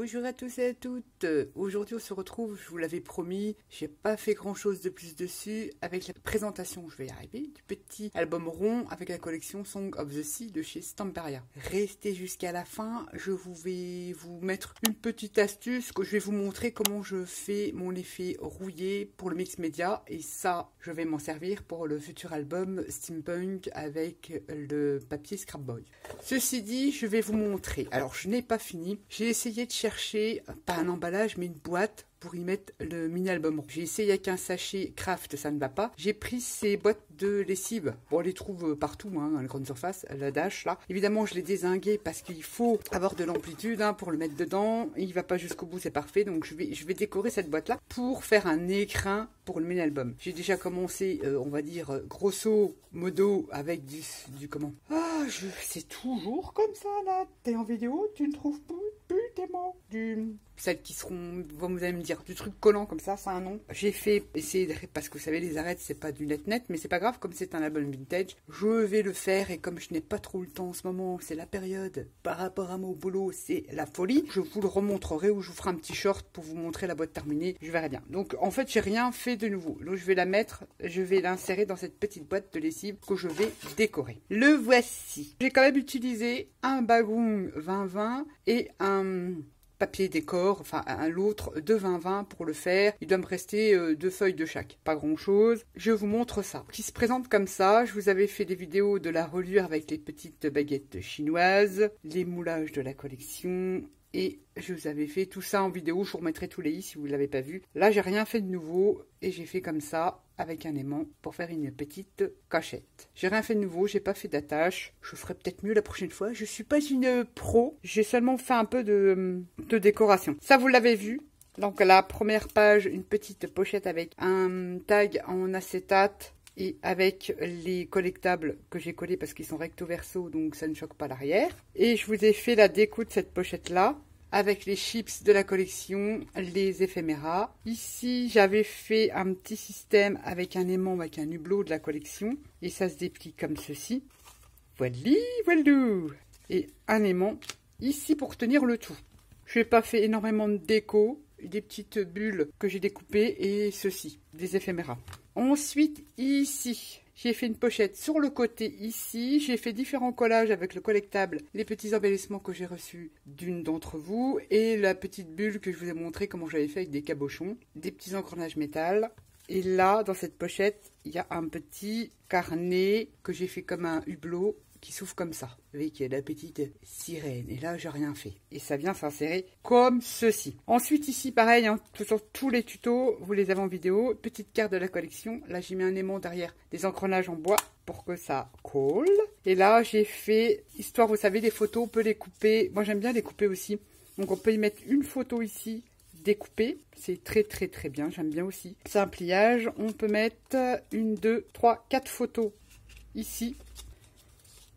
Bonjour à tous et à toutes. Aujourd'hui on se retrouve, je vous l'avais promis, j'ai pas fait grand chose de plus dessus avec la présentation, je vais y arriver, du petit album rond avec la collection Song of the Sea de chez Stamperia. Restez jusqu'à la fin, je vais vous mettre une petite astuce que je vais vous montrer comment je fais mon effet rouillé pour le mix média et ça je vais m'en servir pour le futur album Steampunk avec le papier Scrapboy. Ceci dit, je vais vous montrer, alors je n'ai pas fini, j'ai essayé de chercher, pas un emballage, mais une boîte pour y mettre le mini-album. J'ai essayé avec un sachet Kraft, ça ne va pas. J'ai pris ces boîtes de lessive. Bon, on les trouve partout, hein, dans les grandes surfaces, la Dash, là. Évidemment, je l'ai dézingué parce qu'il faut avoir de l'amplitude hein, pour le mettre dedans. Il ne va pas jusqu'au bout, c'est parfait. Donc, je vais décorer cette boîte-là pour faire un écrin pour le mini-album. J'ai déjà commencé, on va dire, grosso modo, avec du comment? Ah, c'est toujours comme ça, là. T'es en vidéo, tu ne trouves plus tes mots. Celles qui seront, vous allez me dire, du truc collant comme ça a un nom. J'ai fait essayer, parce que vous savez, les arêtes, c'est pas du net, mais c'est pas grave, comme c'est un album vintage, je vais le faire, et comme je n'ai pas trop le temps en ce moment, c'est la période, par rapport à mon boulot, c'est la folie, je vous le remontrerai, ou je vous ferai un petit short pour vous montrer la boîte terminée, je verrai bien. Donc, en fait, j'ai rien fait de nouveau. Donc, je vais la mettre, je vais l'insérer dans cette petite boîte de lessive que je vais décorer. Le voici. J'ai quand même utilisé un bagoong 2020 et un papier décor, enfin l'autre de 2020 pour le faire. Il doit me rester 2 feuilles de chaque, pas grand chose. Je vous montre ça, qui se présente comme ça. Je vous avais fait des vidéos de la reliure avec les petites baguettes chinoises, les moulages de la collection. Et je vous avais fait tout ça en vidéo, je vous remettrai tous les i si vous ne l'avez pas vu. Là, j'ai rien fait de nouveau et j'ai fait comme ça avec un aimant pour faire une petite cachette. J'ai rien fait de nouveau, j'ai pas fait d'attache. Je ferai peut-être mieux la prochaine fois. Je suis pas une pro, j'ai seulement fait un peu de décoration. Ça, vous l'avez vu. Donc, la première page, une petite pochette avec un tag en acétate. Et avec les collectables que j'ai collés parce qu'ils sont recto verso, donc ça ne choque pas l'arrière. Et je vous ai fait la déco de cette pochette-là, avec les chips de la collection, les éphéméras. Ici, j'avais fait un petit système avec un aimant, avec un hublot de la collection. Et ça se déplie comme ceci. Voilà, voilà. Et un aimant ici pour tenir le tout. Je n'ai pas fait énormément de déco. Des petites bulles que j'ai découpées et ceci, des éphéméras. Ensuite, ici, j'ai fait une pochette sur le côté ici. J'ai fait différents collages avec le collectable, les petits embellissements que j'ai reçus d'une d'entre vous et la petite bulle que je vous ai montré comment j'avais fait avec des cabochons, des petits engrenages métal. Et là, dans cette pochette, il y a un petit carnet que j'ai fait comme un hublot qui s'ouvre comme ça, avec la petite sirène. Et là, j'ai rien fait. Et ça vient s'insérer comme ceci. Ensuite, ici, pareil, hein, tous les tutos, vous les avez en vidéo. Petite carte de la collection. Là, j'ai mis un aimant derrière des engrenages en bois pour que ça colle. Et là, j'ai fait, histoire, vous savez, les photos, on peut les couper. Moi, j'aime bien les couper aussi. Donc, on peut y mettre une photo ici, découpée. C'est très, très, très bien. J'aime bien aussi. C'est un pliage. On peut mettre 1, 2, 3, 4 photos ici.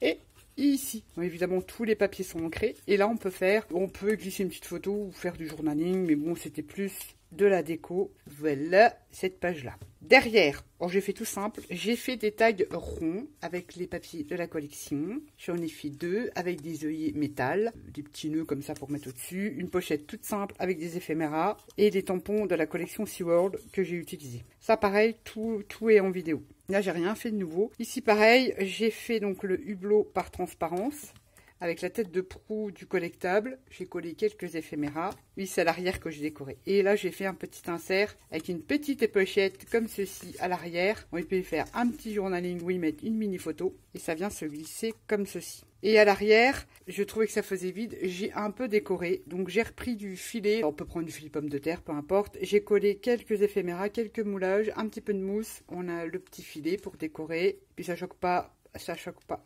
Et ici, bon, évidemment, tous les papiers sont ancrés. Et là, on peut glisser une petite photo ou faire du journaling. Mais bon, c'était plus de la déco. Voilà cette page-là. Derrière, j'ai fait tout simple. J'ai fait des tags ronds avec les papiers de la collection. J'en ai fait 2 avec des œillets métal. Des petits nœuds comme ça pour mettre au-dessus. Une pochette toute simple avec des éphéméras. Et des tampons de la collection SeaWorld que j'ai utilisé. Ça, pareil, tout est en vidéo. Là, j'ai rien fait de nouveau. Ici, pareil, j'ai fait donc le hublot par transparence avec la tête de proue du collectable. J'ai collé quelques éphéméras. Oui, c'est à l'arrière que j'ai décoré. Et là, j'ai fait un petit insert avec une petite pochette comme ceci à l'arrière. On peut y faire un petit journaling où y mettre une mini photo. Et ça vient se glisser comme ceci. Et à l'arrière, je trouvais que ça faisait vide. J'ai un peu décoré. Donc, j'ai repris du filet. On peut prendre du filet pomme de terre, peu importe. J'ai collé quelques éphéméras, quelques moulages, un petit peu de mousse. On a le petit filet pour décorer. Puis, ça choque pas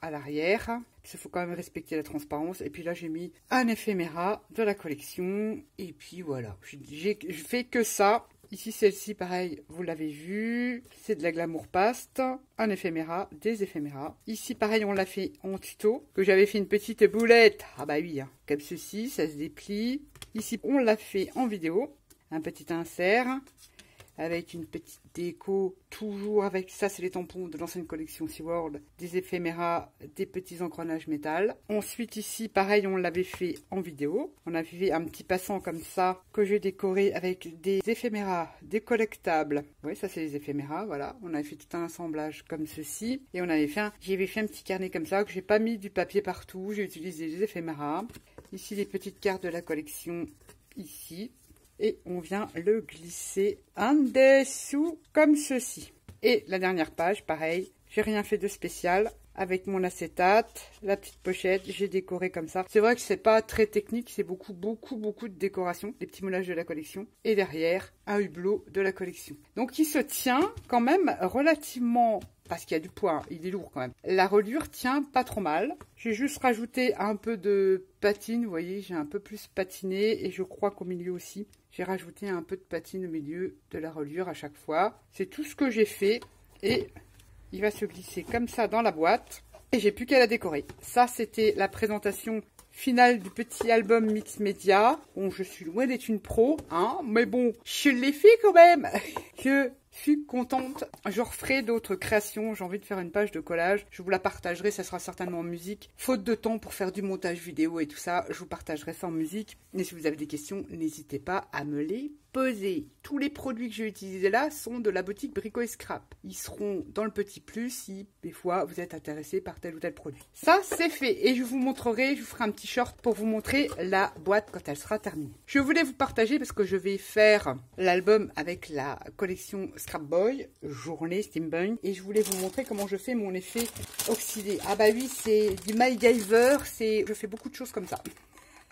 à l'arrière. Il faut quand même respecter la transparence. Et puis là, j'ai mis un éphéméra de la collection. Et puis, voilà. Je fais que ça. Ici, celle-ci, pareil, vous l'avez vu, c'est de la glamour paste, un éphéméra, des éphéméras. Ici, pareil, on l'a fait en tuto, que j'avais fait une petite boulette. Ah bah oui, hein, comme ceci, ça se déplie. Ici, on l'a fait en vidéo, un petit insert avec une petite déco, toujours avec, ça c'est les tampons de l'ancienne collection SeaWorld, des éphéméras, des petits engrenages métal. Ensuite ici, pareil, on l'avait fait en vidéo. On avait fait un petit passant comme ça, que j'ai décoré avec des éphéméras, des collectables. Oui, ça c'est les éphéméras, voilà. On avait fait tout un assemblage comme ceci. Et on avait fait j'avais fait un petit carnet comme ça, que j'ai pas mis du papier partout. J'ai utilisé les éphéméras. Ici, les petites cartes de la collection, ici. Et on vient le glisser en dessous comme ceci. Et la dernière page, pareil, j'ai rien fait de spécial. Avec mon acétate, la petite pochette, j'ai décoré comme ça. C'est vrai que c'est pas très technique, c'est beaucoup de décoration, des petits moulages de la collection. Et derrière, un hublot de la collection. Donc il se tient quand même relativement, parce qu'il y a du poids, hein, il est lourd quand même. La reliure tient pas trop mal. J'ai juste rajouté un peu de patine, vous voyez, j'ai un peu plus patiné. Et je crois qu'au milieu aussi, j'ai rajouté un peu de patine au milieu de la reliure à chaque fois. C'est tout ce que j'ai fait. Et il va se glisser comme ça dans la boîte. Et j'ai plus qu'à la décorer. Ça, c'était la présentation finale du petit album Mix Media. Bon, je suis loin d'être une pro, hein. Mais bon, je l'ai fait quand même. Je suis contente. Je referai d'autres créations. J'ai envie de faire une page de collage. Je vous la partagerai. Ça sera certainement en musique. Faute de temps pour faire du montage vidéo et tout ça, je vous partagerai ça en musique. Et si vous avez des questions, n'hésitez pas à me les poser. Tous les produits que j'ai utilisés là sont de la boutique Brico et Scrap. Ils seront dans le petit plus si des fois vous êtes intéressé par tel ou tel produit. Ça, c'est fait. Et je vous montrerai, je vous ferai un petit short pour vous montrer la boîte quand elle sera terminée. Je voulais vous partager parce que je vais faire l'album avec la collection Scrap Boy, journée steampunk. Et je voulais vous montrer comment je fais mon effet oxydé. Ah bah oui, c'est du MacGyver. Je fais beaucoup de choses comme ça.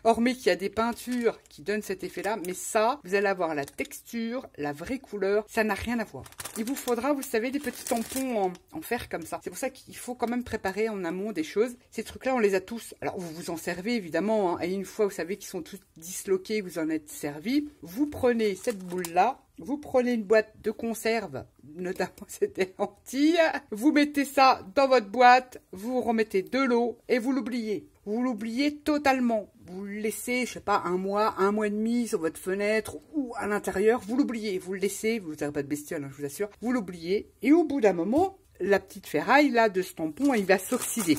Hormis qu'il y a des peintures qui donnent cet effet-là, mais ça, vous allez avoir la texture, la vraie couleur, ça n'a rien à voir. Il vous faudra, vous savez, des petits tampons en fer comme ça. C'est pour ça qu'il faut quand même préparer en amont des choses. Ces trucs-là, on les a tous. Alors, vous vous en servez, évidemment, hein, et une fois, vous savez qu'ils sont tous disloqués, vous en êtes servi, vous prenez cette boule-là, vous prenez une boîte de conserve, notamment c'était lentilles, vous mettez ça dans votre boîte, vous remettez de l'eau et vous l'oubliez. Vous l'oubliez totalement. Vous le laissez, je sais pas, un mois et demi sur votre fenêtre ou à l'intérieur. Vous l'oubliez. Vous le laissez. Vous n'avez pas de bestiole, hein, je vous assure. Vous l'oubliez. Et au bout d'un moment, la petite ferraille là de ce tampon, il va s'oxyder.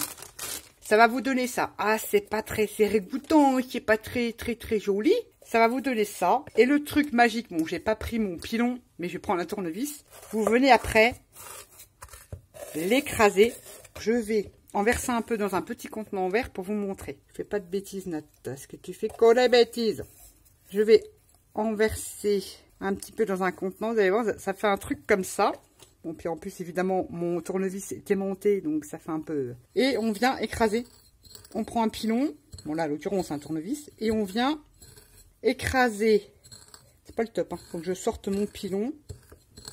Ça va vous donner ça. Ah, c'est pas très, c'est régoûtant, qui est pas très joli. Ça va vous donner ça. Et le truc magique, bon, j'ai pas pris mon pilon, mais je prends la tournevis. Vous venez après l'écraser. Je vais en verser un peu dans un petit contenant en verre pour vous montrer. Je fais pas de bêtises, Nat. Est-ce que tu fais que des bêtises? Je vais en verser un petit peu dans un contenant. Vous allez voir, ça fait un truc comme ça. Bon, puis en plus, évidemment, mon tournevis était monté, donc ça fait un peu... Et on vient écraser. On prend un pilon. Bon, là, à l'occurrence, c'est un tournevis. Et on vient écraser. C'est pas le top, hein. Faut que je sorte mon pilon.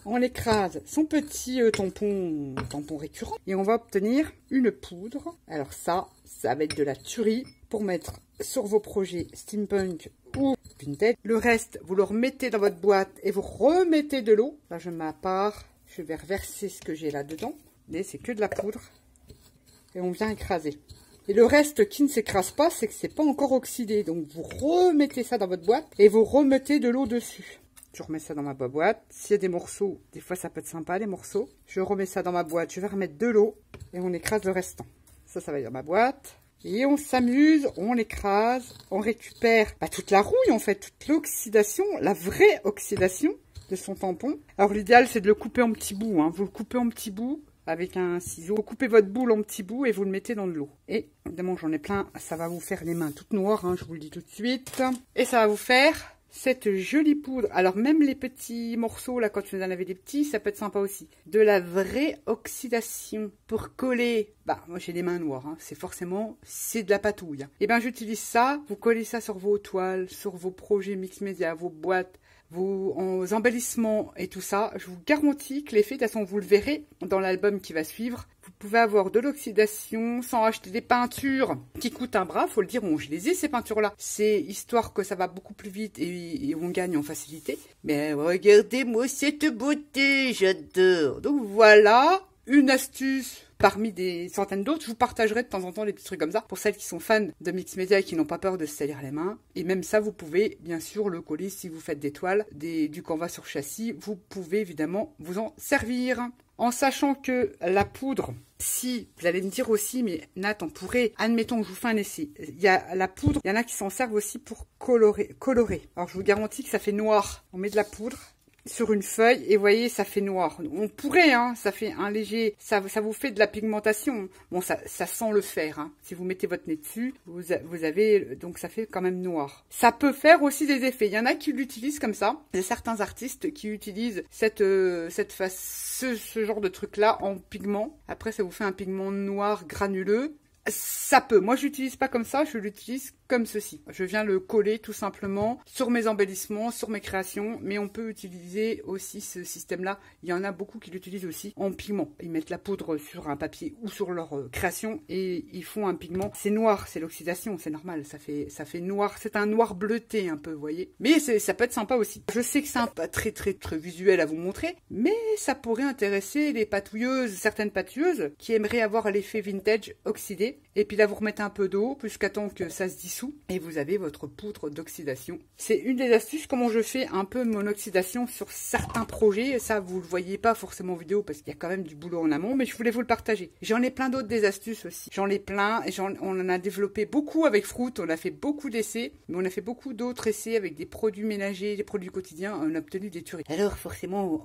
On l'écrase, son petit tampon récurrent. Et on va obtenir une poudre. Alors ça va être de la tuerie pour mettre sur vos projets steampunk ou vintage. Le reste, vous le remettez dans votre boîte et vous remettez de l'eau. Là, je mets à part. Je vais reverser ce que j'ai là-dedans. Mais c'est que de la poudre. Et on vient écraser. Et le reste qui ne s'écrase pas, c'est que c'est pas encore oxydé. Donc vous remettez ça dans votre boîte et vous remettez de l'eau dessus. Je remets ça dans ma boîte. S'il y a des morceaux, des fois ça peut être sympa les morceaux. Je remets ça dans ma boîte. Je vais remettre de l'eau et on écrase le restant. Ça va être dans ma boîte. Et on s'amuse, on l'écrase, on récupère toute la rouille en fait, toute l'oxydation, la vraie oxydation de son tampon. Alors l'idéal c'est de le couper en petits bouts. Hein. Vous le coupez en petits bouts avec un ciseau. Vous coupez votre boule en petits bouts et vous le mettez dans de l'eau. Et évidemment j'en ai plein, ça va vous faire les mains toutes noires, hein, je vous le dis tout de suite. Et ça va vous faire cette jolie poudre. Alors même les petits morceaux là, quand vous en avez des petits, ça peut être sympa aussi. De la vraie oxydation pour coller. Moi j'ai les mains noires, hein. C'est de la patouille. Hein. Et j'utilise ça, vous collez ça sur vos toiles, sur vos projets mix média, vos boîtes, vos embellissements et tout ça. Je vous garantis que l'effet, de toute façon vous le verrez dans l'album qui va suivre. Vous pouvez avoir de l'oxydation sans acheter des peintures qui coûtent un bras, faut le dire. Je les ai ces peintures-là. C'est histoire que ça va beaucoup plus vite et on gagne en facilité. Mais regardez-moi cette beauté, j'adore. Donc voilà une astuce parmi des centaines d'autres. Je vous partagerai de temps en temps des petits trucs comme ça pour celles qui sont fans de mix média et qui n'ont pas peur de se salir les mains. Et même ça, vous pouvez bien sûr le coller si vous faites des toiles, du canvas sur châssis. Vous pouvez évidemment vous en servir. En sachant que la poudre, si, vous allez me dire aussi, mais Nat, on pourrait, admettons que je vous fais un essai, il y a la poudre, il y en a qui s'en servent aussi pour colorer. Alors je vous garantis que ça fait noir. On met de la poudre sur une feuille et vous voyez, ça fait noir. On pourrait, hein, ça fait un léger, ça vous fait de la pigmentation. Bon, ça sent le fer, hein. Si vous mettez votre nez dessus, vous avez, donc ça fait quand même noir. Ça peut faire aussi des effets. Il y en a qui l'utilisent comme ça. Il y a certains artistes qui utilisent ce genre de truc-là en pigment. Après, ça vous fait un pigment noir granuleux. Ça peut. Moi, je l'utilise pas comme ça, je l'utilise comme ceci. Je viens le coller tout simplement sur mes embellissements, sur mes créations, mais on peut utiliser aussi ce système-là. Il y en a beaucoup qui l'utilisent aussi en pigment. Ils mettent la poudre sur un papier ou sur leur création et ils font un pigment. C'est noir, c'est l'oxydation, c'est normal. Ça fait noir. C'est un noir bleuté un peu, vous voyez. Mais ça peut être sympa aussi. Je sais que c'est un pas très visuel à vous montrer, mais ça pourrait intéresser les patouilleuses, certaines patouilleuses qui aimeraient avoir l'effet vintage oxydé. Et puis là, vous remettez un peu d'eau jusqu'à temps que ça se dissout et vous avez votre poudre d'oxydation. C'est une des astuces comment je fais un peu mon oxydation sur certains projets. Ça, vous le voyez pas forcément en vidéo parce qu'il y a quand même du boulot en amont, mais je voulais vous le partager. J'en ai plein d'autres des astuces aussi. J'en ai plein et on en a développé beaucoup avec Fruit. On a fait beaucoup d'essais, mais on a fait beaucoup d'autres essais avec des produits ménagers, des produits quotidiens. On a obtenu des tueries. Alors forcément,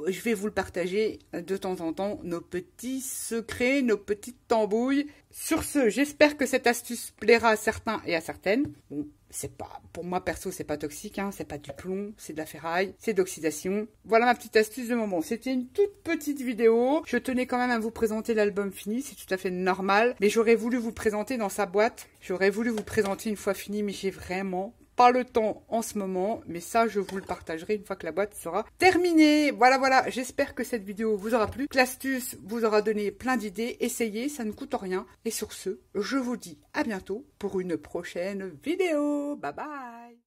je vais vous le partager de temps en temps, nos petits secrets, nos petites tambouilles. Sur ce, j'espère que cette astuce plaira à certains et à certaines. Bon, c'est pas, pour moi perso, c'est pas toxique, hein, c'est pas du plomb, c'est de la ferraille, c'est d'oxydation. Voilà ma petite astuce de moment. C'était une toute petite vidéo. Je tenais quand même à vous présenter l'album fini, c'est tout à fait normal. Mais j'aurais voulu vous présenter dans sa boîte. J'aurais voulu vous présenter une fois fini, mais j'ai vraiment pas le temps en ce moment, mais ça je vous le partagerai une fois que la boîte sera terminée. Voilà, j'espère que cette vidéo vous aura plu, que l'astuce vous aura donné plein d'idées. Essayez, ça ne coûte rien. Et sur ce, je vous dis à bientôt pour une prochaine vidéo. Bye bye.